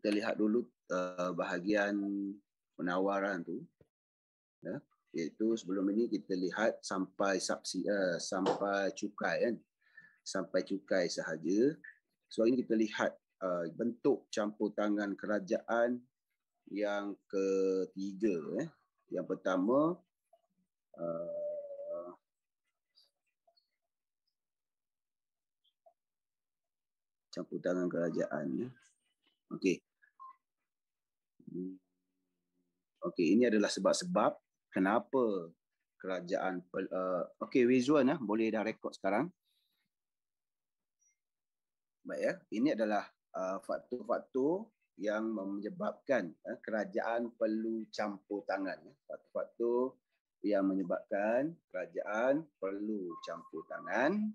kita lihat dulu bahagian penawaran tu, ya, iaitu sebelum ini kita lihat sampai sampai cukai kan, sampai cukai sahaja. So ini kita lihat bentuk campur tangan kerajaan yang ketiga. Yang pertama campur tangan kerajaan. Okey. Okey, ini adalah sebab-sebab kenapa kerajaan okey, visual boleh dah rekod sekarang. Baik ya, ini adalah faktor-faktor yang menyebabkan kerajaan perlu campur tangan. Faktor-faktor yang menyebabkan kerajaan perlu campur tangan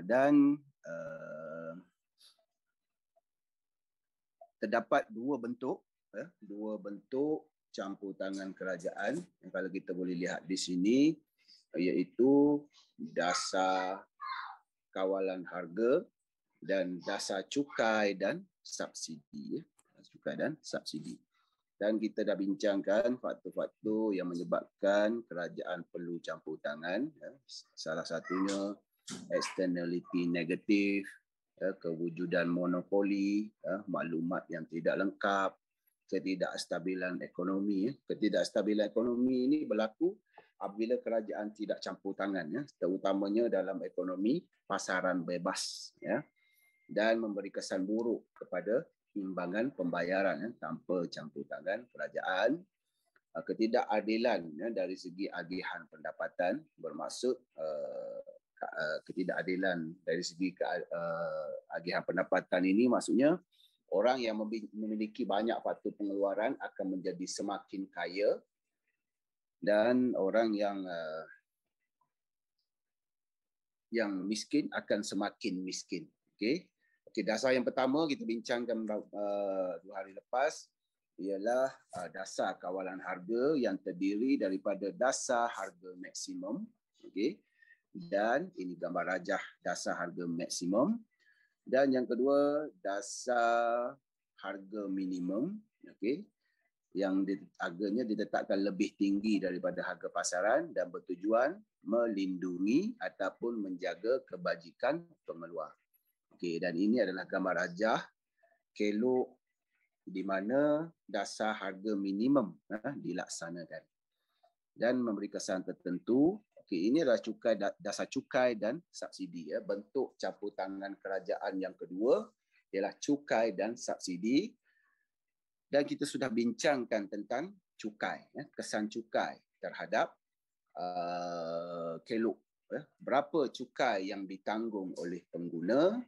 dan terdapat dua bentuk campur tangan kerajaan yang kalau kita boleh lihat di sini, iaitu dasar kawalan harga dan dasar cukai dan subsidi. Cukai dan subsidi. Dan kita dah bincangkan faktor-faktor yang menyebabkan kerajaan perlu campur tangan. Salah satunya externality negatif, kewujudan monopoli, maklumat yang tidak lengkap, ketidakstabilan ekonomi. Ketidakstabilan ekonomi ini berlaku apabila kerajaan tidak campur tangan, terutamanya dalam ekonomi pasaran bebas, dan memberi kesan buruk kepada imbangan pembayaran tanpa campur tangan kerajaan. Ketidakadilan dari segi agihan pendapatan, bermaksud ketidakadilan dari segi agihan pendapatan ini maksudnya orang yang memiliki banyak faktur pengeluaran akan menjadi semakin kaya dan orang yang miskin akan semakin miskin. Okey. Dasar yang pertama kita bincangkan 2 hari lepas ialah dasar kawalan harga yang terdiri daripada dasar harga maksimum. Okey. Dan ini gambar rajah dasar harga maksimum. Dan yang kedua, dasar harga minimum, okey, yang harganya ditetapkan lebih tinggi daripada harga pasaran dan bertujuan melindungi ataupun menjaga kebajikan pengeluar. Okey, dan ini adalah gambar rajah kelok di mana dasar harga minimum dilaksanakan dan memberi kesan tertentu. Okey, ini adalah cukai, dasar cukai dan subsidi. Bentuk campur tangan kerajaan yang kedua ialah cukai dan subsidi. Dan kita sudah bincangkan tentang cukai, kesan cukai terhadap kelok. Berapa cukai yang ditanggung oleh pengguna,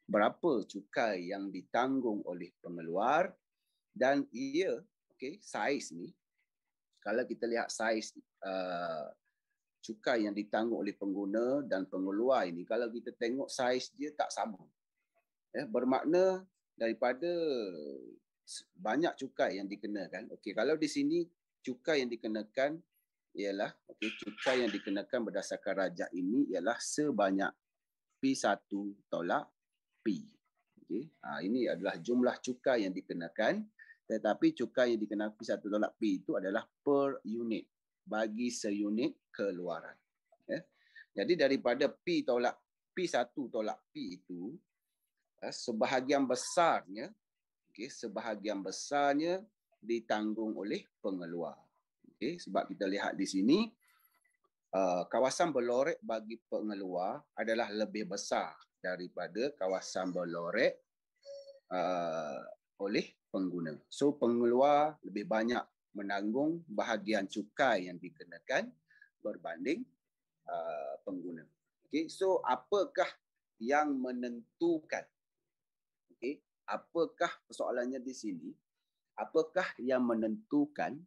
berapa cukai yang ditanggung oleh pengeluar, dan saiz ni, kalau kita lihat saiz cukai yang ditanggung oleh pengguna dan pengeluar ini, kalau kita tengok saiz dia tak sama. Bermakna daripada banyak cukai yang dikenakan. Okey, kalau di sini cukai yang dikenakan ialah cukai yang dikenakan berdasarkan rajah ini ialah sebanyak P1 tolak P. Okey, ini adalah jumlah cukai yang dikenakan, tetapi cukai yang dikenakan P1 tolak P itu adalah per unit bagi seunit keluaran. Jadi daripada P1 tolak P itu, sebahagian besarnya ditanggung oleh pengeluar. Sebab kita lihat di sini kawasan berlorek bagi pengeluar adalah lebih besar daripada kawasan berlorek oleh pengguna. So pengeluar lebih banyak menanggung bahagian cukai yang dikenakan berbanding pengguna. So apakah yang menentukan? Apakah persoalannya di sini? Apakah yang menentukan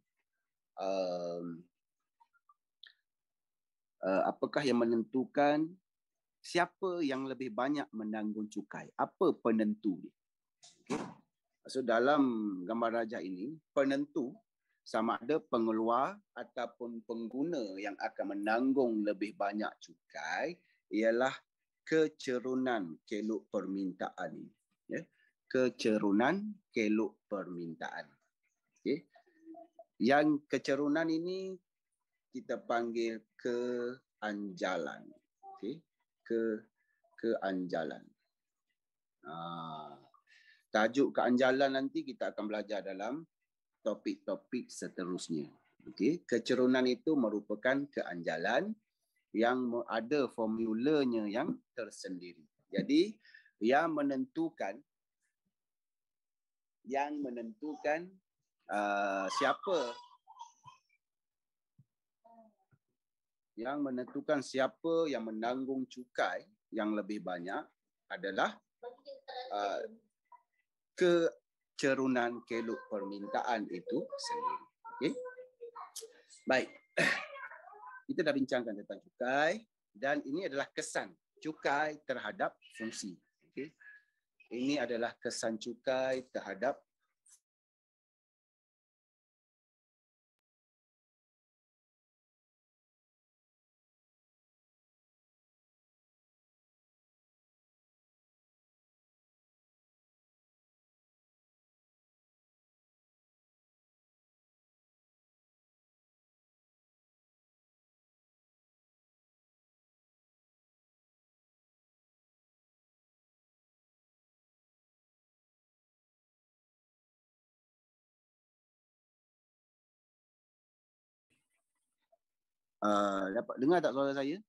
siapa yang lebih banyak menanggung cukai? Apa penentu dia? So dalam gambar rajah ini, penentu sama ada pengeluar ataupun pengguna yang akan menanggung lebih banyak cukai ialah kecerunan kelok permintaan ini. kecerunan keluk permintaan. Okay. Yang kecerunan ini kita panggil keanjalan. Okay. Keanjalan. Tajuk keanjalan nanti kita akan belajar dalam topik-topik seterusnya. Okay. Kecerunan itu merupakan keanjalan yang ada formulanya yang tersendiri. Jadi yang menentukan siapa yang menanggung cukai yang lebih banyak adalah kecerunan keluk permintaan itu sendiri. Okey. Baik. Kita dah bincangkan tentang cukai dan ini adalah kesan cukai terhadap fungsi. Okey. Ini adalah kesan cukai terhadap dapat dengar tak suara saya?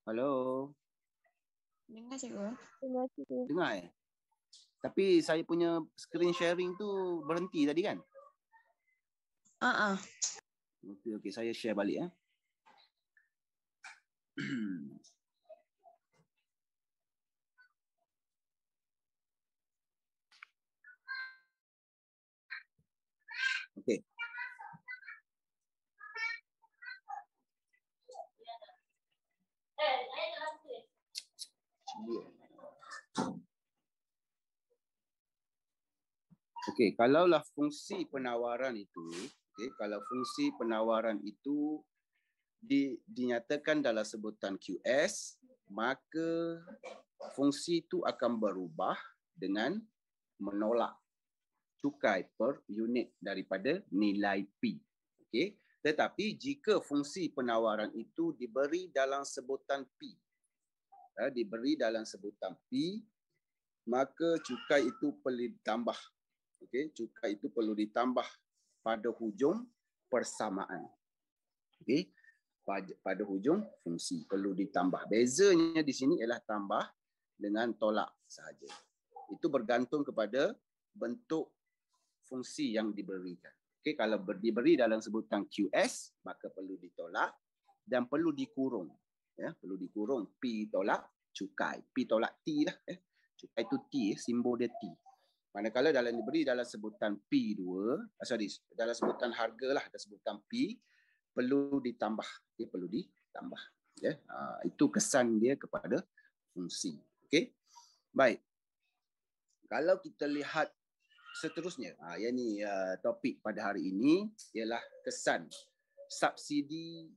Halo. Dengar cikgu. Dengar Tapi saya punya screen sharing tu berhenti tadi kan? Okey, saya share balik Okey. Okey, kalaulah fungsi penawaran itu, kalau fungsi penawaran itu dinyatakan dalam sebutan QS, maka fungsi itu akan berubah dengan menolak cukai per unit daripada nilai P. Okey, tetapi jika fungsi penawaran itu diberi dalam sebutan P, maka cukai itu perlu ditambah. Okey, cukai itu perlu ditambah pada hujung persamaan. Okey, pada hujung fungsi perlu ditambah. Bezanya di sini ialah tambah dengan tolak sahaja. Itu bergantung kepada bentuk fungsi yang diberikan. Okey, kalau diberi dalam sebutan QS, maka perlu ditolak dan perlu dikurung. Perlu dikurung P tolak cukai. P tolak T lah. Cukai itu T, simbol dia T. Manakala diberi dalam sebutan P2, dalam sebutan harga lah, dalam sebutan P, perlu ditambah. Perlu ditambah. Itu kesan dia kepada fungsi. Okey. Baik. Kalau kita lihat seterusnya, yang ni topik pada hari ini ialah kesan subsidi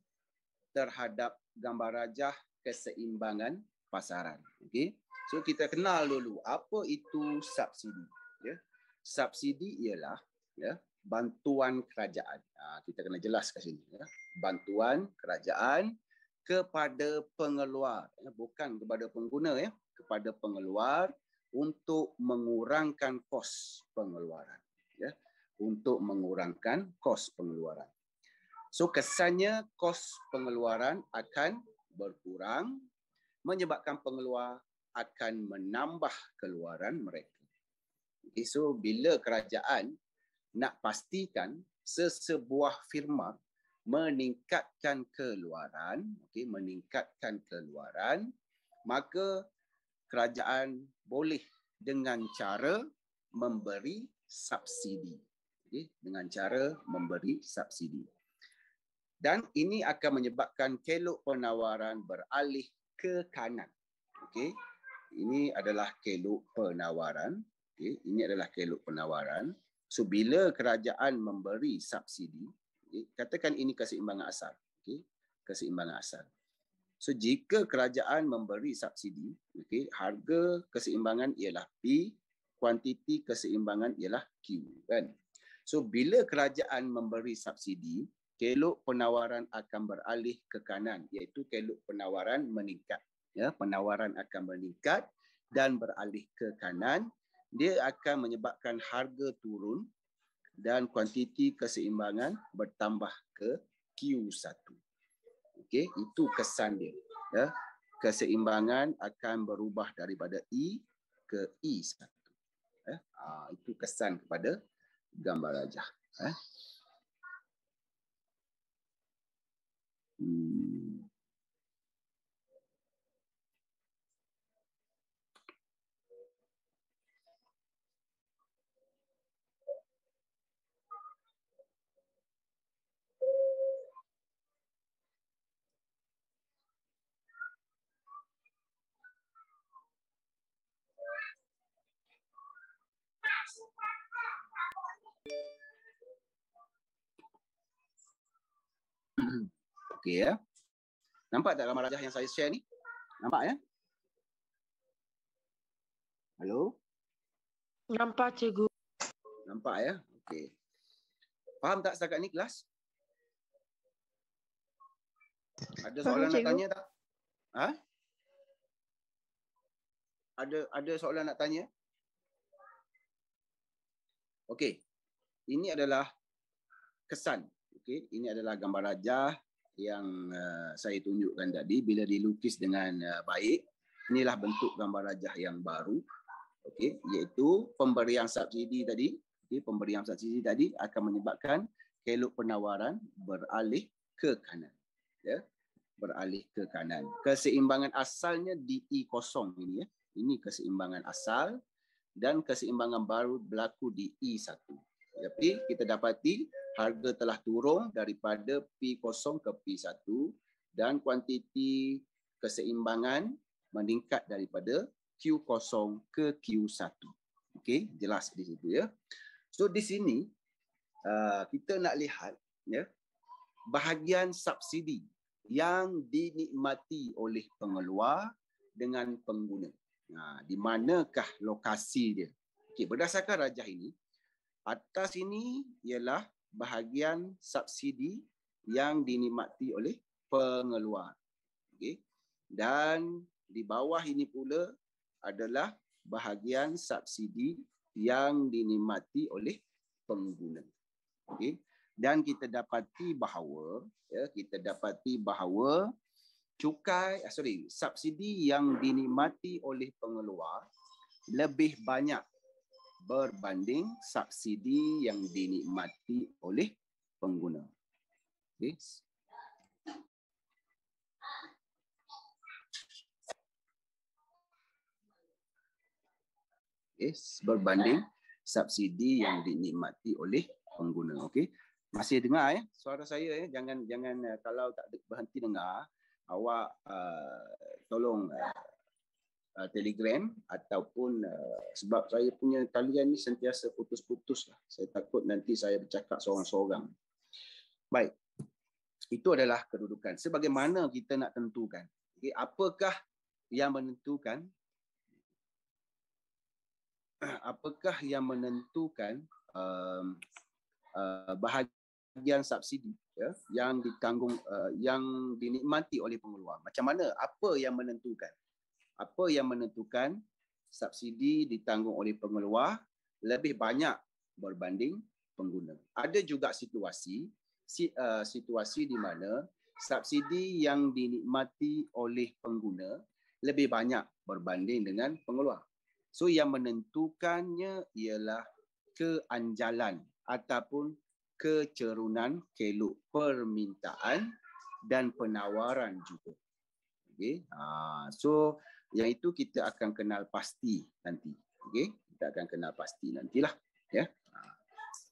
terhadap gambar rajah keseimbangan pasaran. Okey. So kita kenal dulu apa itu subsidi. Subsidi ialah bantuan kerajaan. Kita kena jelas kat sini. Bantuan kerajaan kepada pengeluar, bukan kepada pengguna, kepada pengeluar untuk mengurangkan kos pengeluaran. Untuk mengurangkan kos pengeluaran. So kesannya kos pengeluaran akan berkurang, menyebabkan pengeluar akan menambah keluaran mereka. Okay, so bila kerajaan nak pastikan sesebuah firma meningkatkan keluaran, maka kerajaan boleh dengan cara memberi subsidi. Dengan cara memberi subsidi. Dan ini akan menyebabkan keluk penawaran beralih ke kanan. Ini adalah keluk penawaran. Ini adalah keluk penawaran. So bila kerajaan memberi subsidi, katakan ini keseimbangan asal. Keseimbangan asal. So jika kerajaan memberi subsidi, okey, harga keseimbangan ialah P, kuantiti keseimbangan ialah Q, kan? So bila kerajaan memberi subsidi, kelok penawaran akan beralih ke kanan, iaitu kelok penawaran meningkat. Ya, penawaran akan meningkat dan beralih ke kanan, dia akan menyebabkan harga turun dan kuantiti keseimbangan bertambah ke Q1. Okey, itu kesan dia. Ya, keseimbangan akan berubah daripada E ke E1. Ya, itu kesan kepada gambar rajah. Okey ya. Nampak tak gambar rajah yang saya share ni? Nampak ya? Halo? Nampak, cikgu. Nampak ya? Okey. Faham tak setakat ni kelas? Ada soalan nak tanya tak? Ha? Ada soalan nak tanya? Okey. Ini adalah kesan. Okey, ini adalah gambar rajah yang saya tunjukkan tadi. Bila dilukis dengan baik, inilah bentuk gambar rajah yang baru. Okey, iaitu pemberian subsidi tadi. Okey, pemberian subsidi tadi akan menyebabkan kelok penawaran beralih ke kanan. Ya, beralih ke kanan. Keseimbangan asalnya di E0 ini ya. Ini keseimbangan asal dan keseimbangan baru berlaku di E1. Tapi kita dapati harga telah turun daripada P0 ke P1 dan kuantiti keseimbangan meningkat daripada Q0 ke Q1. Okey, jelas di situ ya. So di sini kita nak lihat ya, bahagian subsidi yang dinikmati oleh pengeluar dengan pengguna. Di manakah lokasi dia? Okey, berdasarkan rajah ini, atas ini ialah bahagian subsidi yang dinikmati oleh pengeluar. Okey. Dan di bawah ini pula adalah bahagian subsidi yang dinikmati oleh pengguna. Okey. Dan kita dapati bahawa subsidi yang dinikmati oleh pengeluar lebih banyak berbanding subsidi yang dinikmati oleh pengguna. Okay. Berbanding subsidi yang dinikmati oleh pengguna. Okey. Masih dengar ya suara saya ya. Jangan kalau tak berhenti dengar, awak tolong Telegram ataupun sebab saya punya talian ni sentiasa putus-putus lah. Saya takut nanti saya bercakap seorang-seorang. Baik. Itu adalah kedudukan. Sebagaimana kita nak tentukan. Okay, apakah yang menentukan bahagian subsidi ya, yang ditanggung yang dinikmati oleh pengeluar? Macam mana? Apa yang menentukan? Apa yang menentukan subsidi ditanggung oleh pengeluar lebih banyak berbanding pengguna? Ada juga situasi di mana subsidi yang dinikmati oleh pengguna lebih banyak berbanding dengan pengeluar. So yang menentukannya ialah keanjalan ataupun kecerunan kelok permintaan dan penawaran juga. Okay. So yang itu kita akan kenal pasti nanti. Okey, kita akan kenal pasti nantilah ya.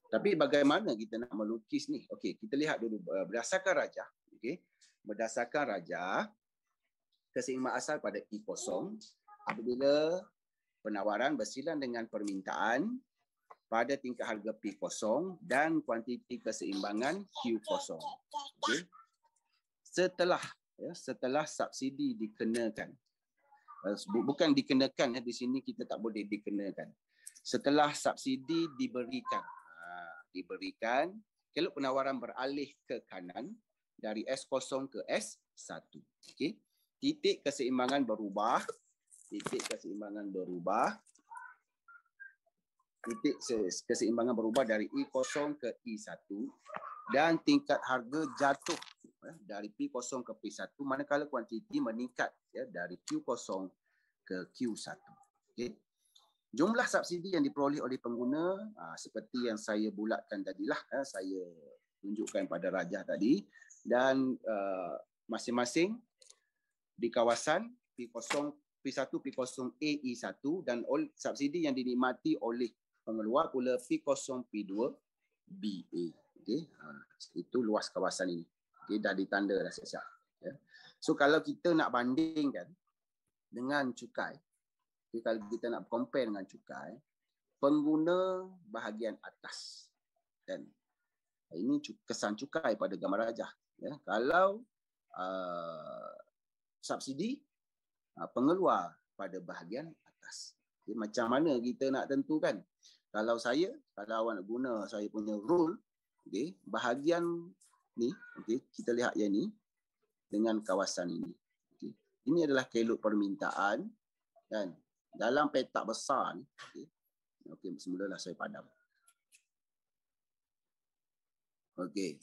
Tapi bagaimana kita nak melukis ni? Okey, kita lihat dulu berdasarkan rajah, okey. Berdasarkan rajah keseimbangan asal pada E0 apabila penawaran bersilang dengan permintaan pada tingkat harga P0 dan kuantiti keseimbangan Q0. Okey. Setelah ya, setelah subsidi dikenakan. Bukan dikenakan, di sini kita tak boleh dikenakan. Setelah subsidi diberikan. Diberikan, keluk penawaran beralih ke kanan dari S0 ke S1. Okey. Titik keseimbangan berubah. Titik keseimbangan berubah. Titik keseimbangan berubah dari E0 ke E1 dan tingkat harga jatuh dari P0 ke P1 manakala kuantiti meningkat ya, dari Q0 ke Q1. Okay. Jumlah subsidi yang diperoleh oleh pengguna seperti yang saya bulatkan tadilah, saya tunjukkan pada rajah tadi, dan masing-masing di kawasan P0, P1, P0A, E1 dan subsidi yang dinikmati oleh pengeluar pula P0, P2, BA. Okay. Itu luas kawasan ini. Okay. Dah ditanda dah siap. Yeah. So kalau kita nak bandingkan dengan cukai, okay, kalau kita nak compare dengan cukai, pengguna bahagian atas. Dan ini kesan cukai pada gambar rajah. Yeah. Kalau subsidi, pengeluar pada bahagian atas. Okay. Macam mana kita nak tentukan? Kalau awak nak guna saya punya rule, okay, bahagian ni, okay, kita lihat yang ni dengan kawasan ini. Okay. Ini adalah keluk permintaan dan dalam petak besar ni, okay, semulalah saya padam. Okey,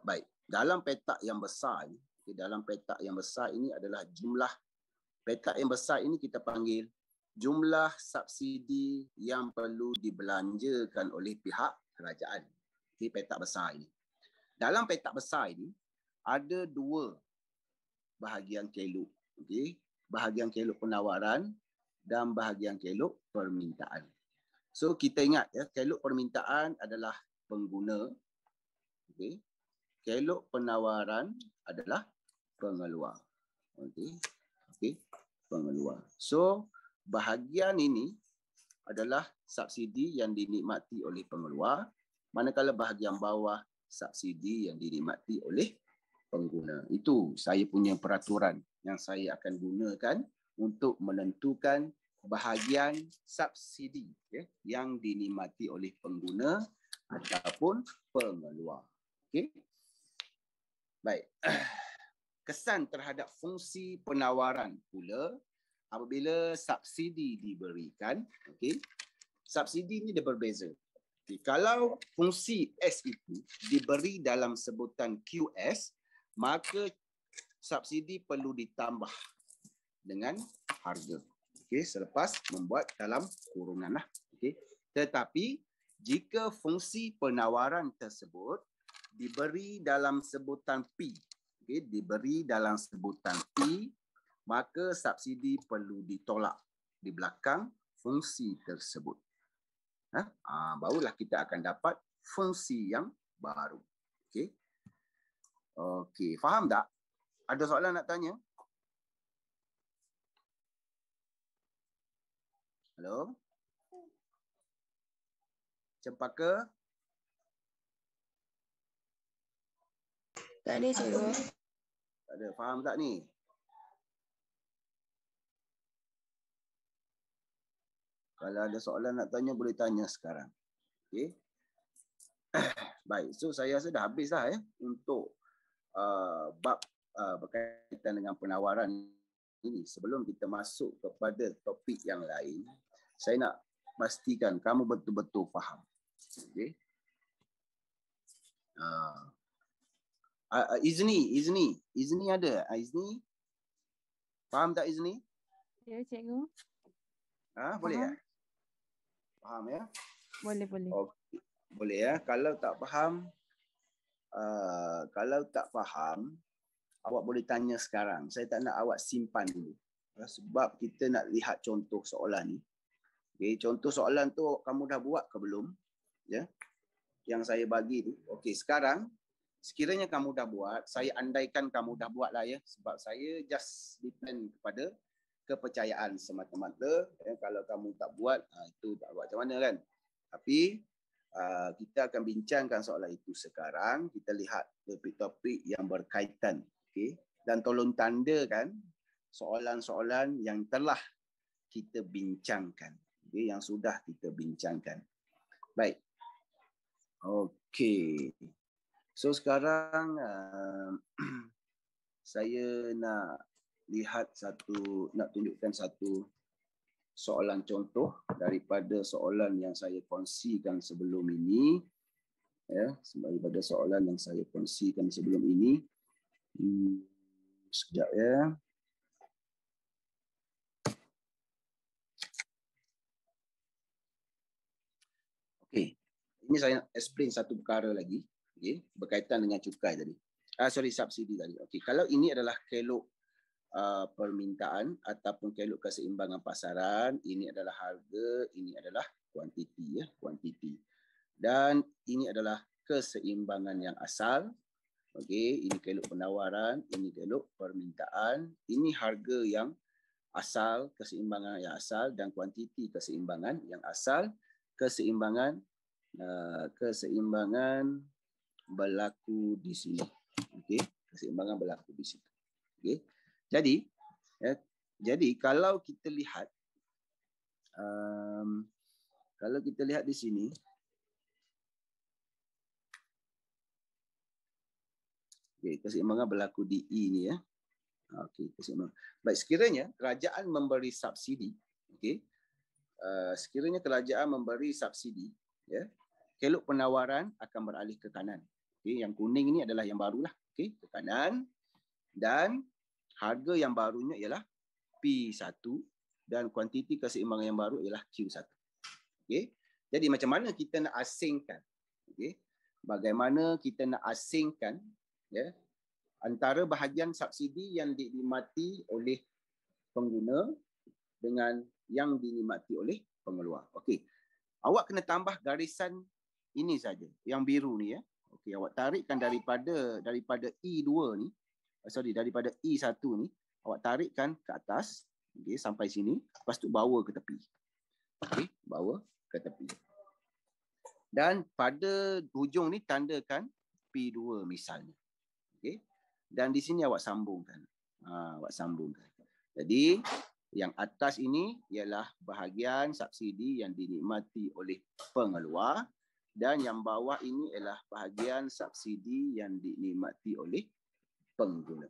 baik. Dalam petak yang besar ni, okay, dalam petak yang besar ini adalah jumlah petak yang besar ini kita panggil jumlah subsidi yang perlu dibelanjakan oleh pihak kerajaan. Di petak besar ini. Dalam petak besar ini, ada dua bahagian keluk. Okay? Bahagian keluk penawaran dan bahagian keluk permintaan. So, kita ingat, ya, keluk permintaan adalah pengguna. Okay? Keluk penawaran adalah pengeluar. Okay? Okay? Pengeluar. So, bahagian ini adalah subsidi yang dinikmati oleh pengeluar, manakala bahagian bawah subsidi yang dinikmati oleh pengguna. Itu saya punya peraturan yang saya akan gunakan untuk menentukan bahagian subsidi, ya, yang dinikmati oleh pengguna ataupun pengeluar. Okey. Baik. Kesan terhadap fungsi penawaran pula apabila subsidi diberikan, okey. Subsidi ini dia berbeza. Okay. Kalau fungsi S itu diberi dalam sebutan QS, maka subsidi perlu ditambah dengan harga. Okey, selepas membuat dalam kurungan lah. Okey. Tetapi jika fungsi penawaran tersebut diberi dalam sebutan P, okey, diberi dalam sebutan P, maka subsidi perlu ditolak di belakang fungsi tersebut. Barulah kita akan dapat fungsi yang baru. Okey. Okey, faham tak? Ada soalan nak tanya? Hello? Cempaka? Tak ada, cikgu. Tak ada. Faham tak ni? Kalau ada soalan nak tanya, boleh tanya sekarang. Okey. Baik, so saya rasa dah habis dah untuk bab berkaitan dengan penawaran ini. Sebelum kita masuk kepada topik yang lain, saya nak pastikan kamu betul-betul faham. Okey. Izni ada? Izni? Faham tak Izni? Ya, cikgu. Boleh ya? Faham ya? Boleh. Okey. Boleh ya. Kalau tak faham, awak boleh tanya sekarang. Saya tak nak awak simpan dulu. Sebab kita nak lihat contoh soalan ni. Okay, contoh soalan tu kamu dah buat ke belum? Ya. Yang saya bagi tu. Okey, sekarang sekiranya kamu dah buat, saya andaikan kamu dah buat lah ya. Sebab saya just depend kepada kepercayaan semata-mata. Kalau kamu tak buat, itu tak buat macam mana kan? Tapi kita akan bincangkan soalan itu sekarang. Kita lihat topik-topik yang berkaitan, okay, dan tolong tandakan soalan-soalan yang telah kita bincangkan. Okay, yang sudah kita bincangkan. Baik. Okey. So sekarang saya nak tunjukkan satu soalan contoh daripada soalan yang saya kongsikan sebelum ini. Ya, daripada soalan yang saya kongsikan sebelum ini. Sekejap ya. Okey. Ini saya nak explain satu perkara lagi, okey, berkaitan dengan cukai tadi. Subsidi tadi. Okey, kalau ini adalah kelok permintaan ataupun kelok keseimbangan pasaran, ini adalah harga, ini adalah kuantiti ya, kuantiti. Dan ini adalah keseimbangan yang asal. Okey, ini kelok penawaran, ini kelok permintaan, ini harga yang asal, keseimbangan yang asal, dan kuantiti keseimbangan yang asal. Keseimbangan berlaku di sini. Okey, keseimbangan berlaku di situ. Okey. Jadi kalau kita lihat di sini, okey, keseimbangan berlaku di E ni ya. Okey, keseimbangan. Baik, sekiranya kerajaan memberi subsidi, okey. Sekiranya kerajaan memberi subsidi, ya, kelok penawaran akan beralih ke kanan. Okay, yang kuning ini adalah yang barulah, okay, ke kanan, dan harga yang barunya ialah P1 dan kuantiti keseimbangan yang baru ialah Q1. Okay. Jadi macam mana kita nak asingkan? Okay. Bagaimana kita nak asingkan, ya, antara bahagian subsidi yang dinikmati oleh pengguna dengan yang dinikmati oleh pengeluar. Okey. Awak kena tambah garisan ini saja, yang biru ni ya. Okey, awak tarikkan daripada E2 ni, daripada E1 ni, awak tarikkan ke atas, okey, sampai sini, lepas tu bawa ke tepi. Okey, bawa ke tepi. Dan pada hujung ni tandakan P2 misalnya. Okey. Dan di sini awak sambungkan. Awak sambungkan. Jadi yang atas ini ialah bahagian subsidi yang dinikmati oleh pengeluar, dan yang bawah ini ialah bahagian subsidi yang dinikmati oleh pengguna.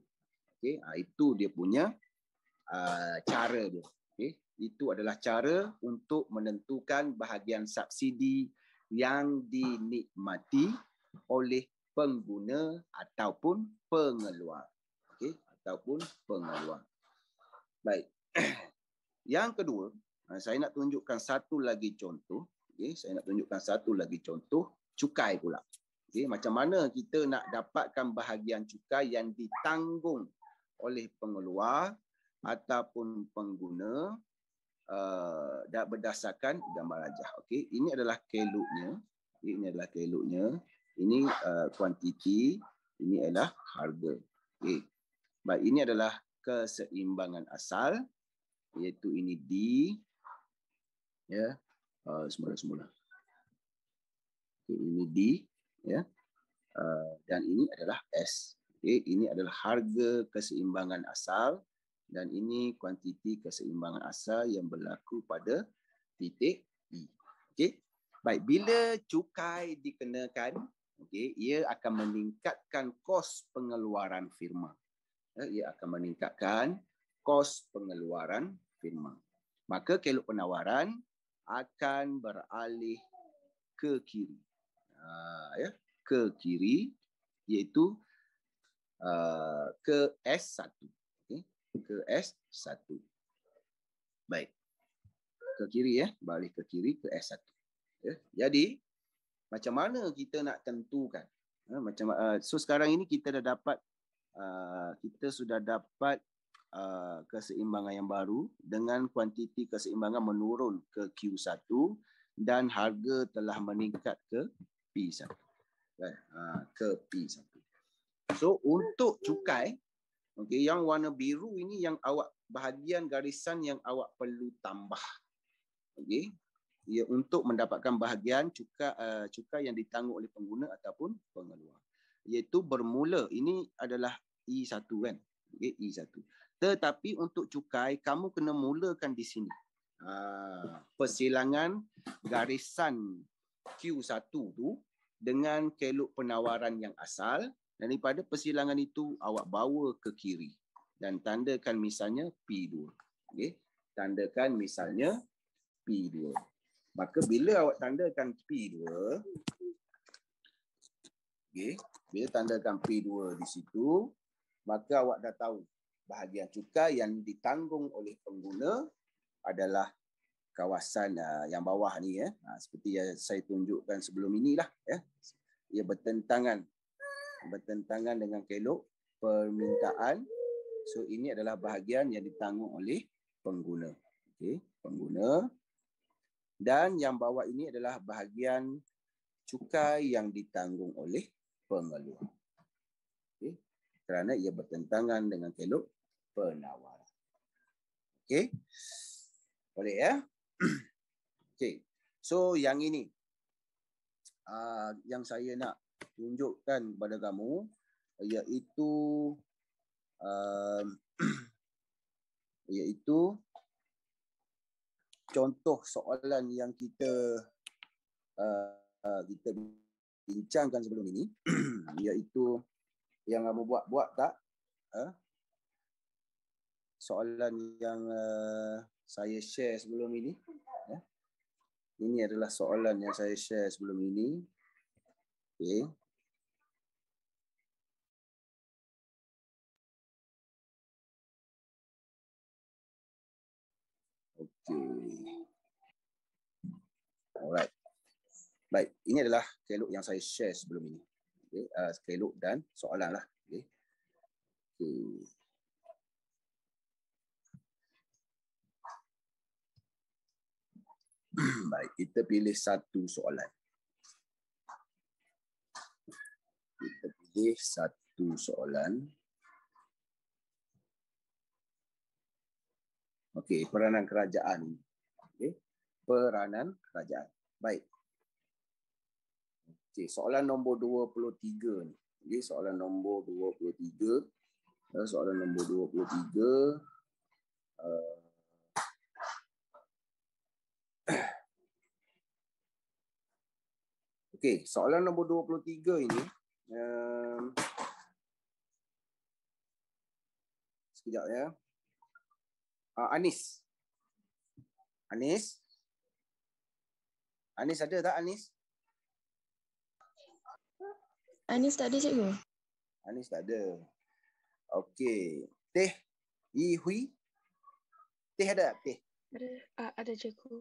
Okey, itu dia punya cara dia. Okey, itu adalah cara untuk menentukan bahagian subsidi yang dinikmati oleh pengguna ataupun pengeluar. Okey, ataupun pengeluar. Baik. Yang kedua, saya nak tunjukkan satu lagi contoh. Okay, saya nak tunjukkan satu lagi contoh cukai pula. Okay, macam mana kita nak dapatkan bahagian cukai yang ditanggung oleh pengeluar ataupun pengguna berdasarkan gambar rajah. Okay, ini adalah keloknya. Okay, ini adalah keloknya. Ini kuantiti. Ini adalah harga. Okay. Baik, ini adalah keseimbangan asal, iaitu ini D, ya, semula-semula. Okay, ini D, ya, dan ini adalah S. Okay, ini adalah harga keseimbangan asal, dan ini kuantiti keseimbangan asal yang berlaku pada titik E. Okay. Baik, bila cukai dikenakan, okay, ia akan meningkatkan kos pengeluaran firma. Ia akan meningkatkan kos pengeluaran firma. Maka kelok penawaran akan beralih ke kiri. Ya, ke kiri, iaitu ke S1. Okay. Ke S1. Baik. Ke kiri ya, balik ke kiri ke S1. Ya. Jadi macam mana kita nak tentukan? So sekarang ini kita dah dapat kita sudah dapat keseimbangan yang baru dengan kuantiti keseimbangan menurun ke Q1 dan harga telah meningkat ke P1. Ke P1. So untuk cukai, okay, yang warna biru ini yang awak bahagian garisan yang awak perlu tambah. Okay. Ya, untuk mendapatkan bahagian cukai yang ditanggung oleh pengguna ataupun pengeluar. Iaitu bermula, ini adalah E1 kan. Okay, E1. Tetapi untuk cukai, kamu kena mulakan di sini. Persilangan garisan Q1 tu dengan kelok penawaran yang asal. Daripada persilangan itu, awak bawa ke kiri. Dan tandakan misalnya P2. Okay. Tandakan misalnya P2. Maka bila awak tandakan P2, okay, bila tandakan P2 di situ, maka awak dah tahu bahagian cukai yang ditanggung oleh pengguna adalah kawasan yang bawah ni ya. Seperti yang saya tunjukkan sebelum inilah ya. Ia bertentangan dengan kelok permintaan. So ini adalah bahagian yang ditanggung oleh pengguna. Okey, pengguna. Dan yang bawah ini adalah bahagian cukai yang ditanggung oleh pengeluar. Okey, kerana ia bertentangan dengan kelok penawaran. Okey. Boleh ya? Okey. So yang ini yang saya nak tunjukkan kepada kamu iaitu contoh soalan yang kita bincangkan sebelum ini iaitu yang kamu buat tak? Soalan yang saya share sebelum ini. Ini adalah soalan yang saya share sebelum ini. Okey. Alright. Baik, ini adalah kelok yang saya share sebelum ini. Okay. Kelok dan soalan lah. Okay. Okay. Baik, kita pilih satu soalan. Kita pilih satu soalan. Okey, peranan kerajaan. Okey, peranan kerajaan. Baik. Okey, soalan nombor 23 ni. Okey, soalan nombor 23. Soalan nombor 23. Okey, soalan nombor 23 ini sekejap ya. Anis. Anis ada tak Anis? Anis tak ada cikgu. Anis tak ada. Okey. Teh Yi Hui. Teh ada tak Teh? Ada cikgu.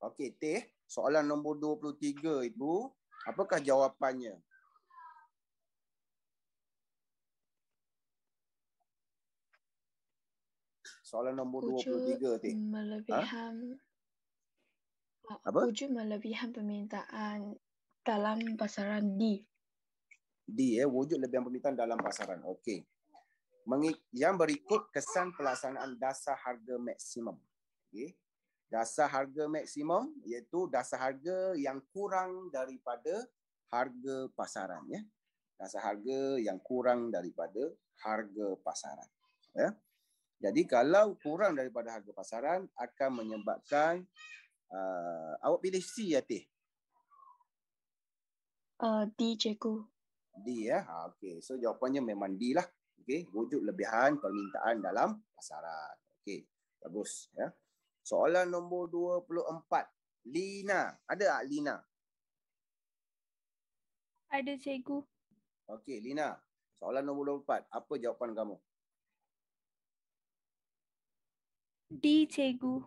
Okey, Teh. Soalan nombor 23 itu, apakah jawapannya? Soalan nombor 23, Teh. Apa? Wujud melebihan permintaan dalam pasaran D. D, wujud lebihan permintaan dalam pasaran. Okey. Yang berikut kesan pelaksanaan dasar harga maksimum. Okey. Dasar harga maksimum iaitu dasar harga yang kurang daripada harga pasaran ya. Dasar harga yang kurang daripada harga pasaran ya. Jadi kalau kurang daripada harga pasaran akan menyebabkan awak pilih C ya Teh? D cikgu. D ya. Okey, so jawapannya memang D lah. Okey, wujud lebihan permintaan dalam pasaran. Okey, bagus ya. Soalan nombor 24. Lina, ada tak Lina? Ada cikgu. Okey, Lina. Soalan nombor 24. Apa jawapan kamu? D cikgu.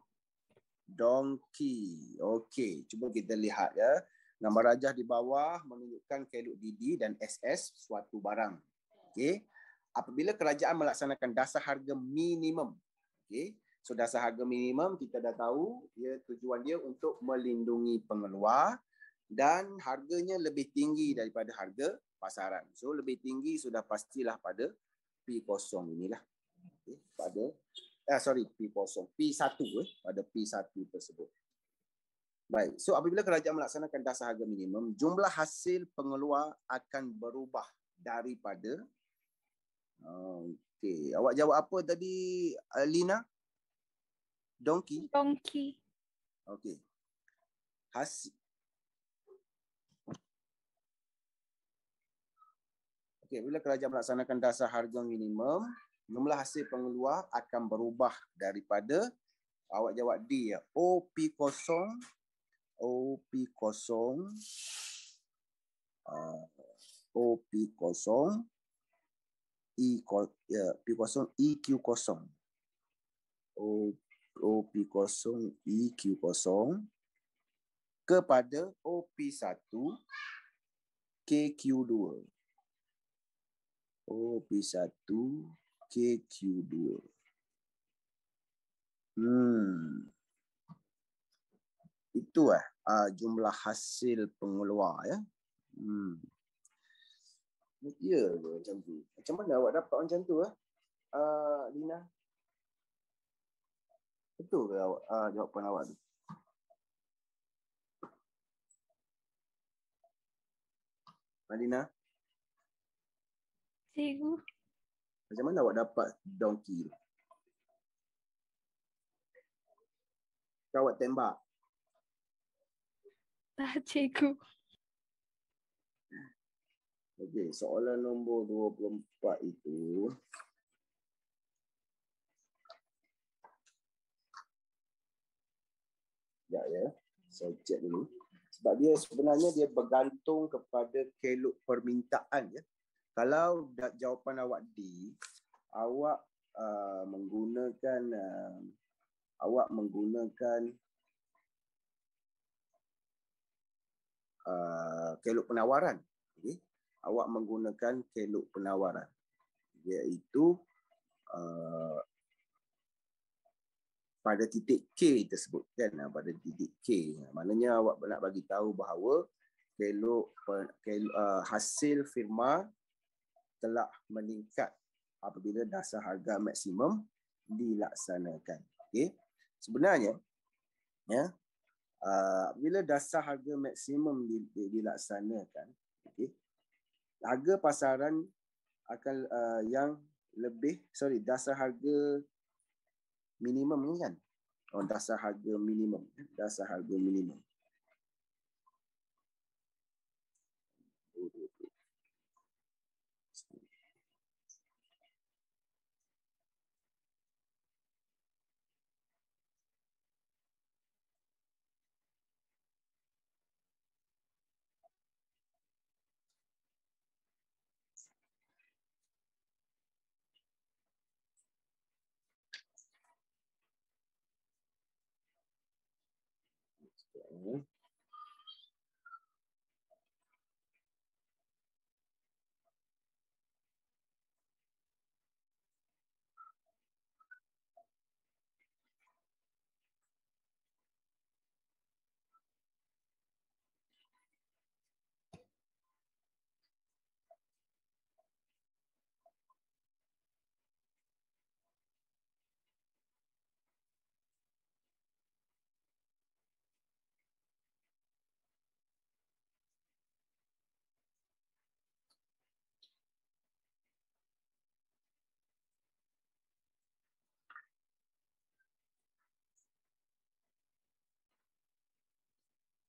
Donkey. Okey, cuba kita lihat ya. Gambar rajah di bawah menunjukkan kelok DD dan SS suatu barang. Okey. Apabila kerajaan melaksanakan dasar harga minimum. Okey. So dasar harga minimum kita dah tahu tujuan dia untuk melindungi pengeluar dan harganya lebih tinggi daripada harga pasaran. So lebih tinggi sudah pastilah pada P0 inilah. Okay. Pada P0, P1 pada P1 tersebut. Baik, so apabila kerajaan melaksanakan dasar harga minimum, jumlah hasil pengeluar akan berubah daripada Okey, awak jawab apa tadi, Lina? Donkey. Donkey. Okey. Okey, bila kerajaan melaksanakan dasar harga minimum, jumlah hasil pengeluar akan berubah daripada, awak jawab D ya, OP0, OP0, OP0, P0, EQ0. OP0, EQ0 kepada OP1, KQ2. OP1, KQ2. Itu jumlah hasil pengeluar ya. Ya ke macam tu? Macam mana awak dapat macam tu Lina? Betul ke awak jawapan awak tu? Lina? Cikgu. Macam mana awak dapat donkey tu? Kau awak tembak? Tak, cikgu. Okey, soalan nombor 24 itu. Ya. Saya cek dulu. Sebab dia sebenarnya dia bergantung kepada kelok permintaan ya. Kalau jawapan awak D, awak menggunakan kelok penawaran. Okay? Awak menggunakan kelok penawaran, iaitu pada titik K tersebut kan, pada titik K. Maknanya awak nak bagi tahu bahawa kelok hasil firma telah meningkat apabila dasar harga maksimum dilaksanakan. Okey. Sebenarnya ya, bila dasar harga maksimum dilaksanakan, okey, harga pasaran akan dasar harga minimum ni kan. Dasar harga minimum.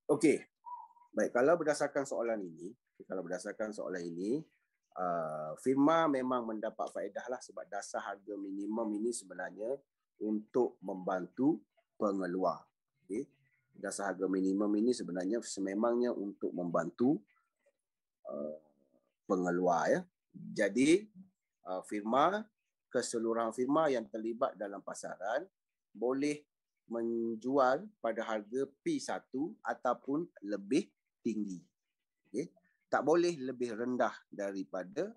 Okey. Baik, kalau berdasarkan soalan ini, firma memang mendapat faedah lah, sebab dasar harga minimum ini sebenarnya untuk membantu pengeluar. Okay. Dasar harga minimum ini sebenarnya sememangnya untuk membantu pengeluar ya. Jadi keseluruhan firma yang terlibat dalam pasaran boleh menjual pada harga P1 ataupun lebih tinggi. Okay. Tak boleh lebih rendah daripada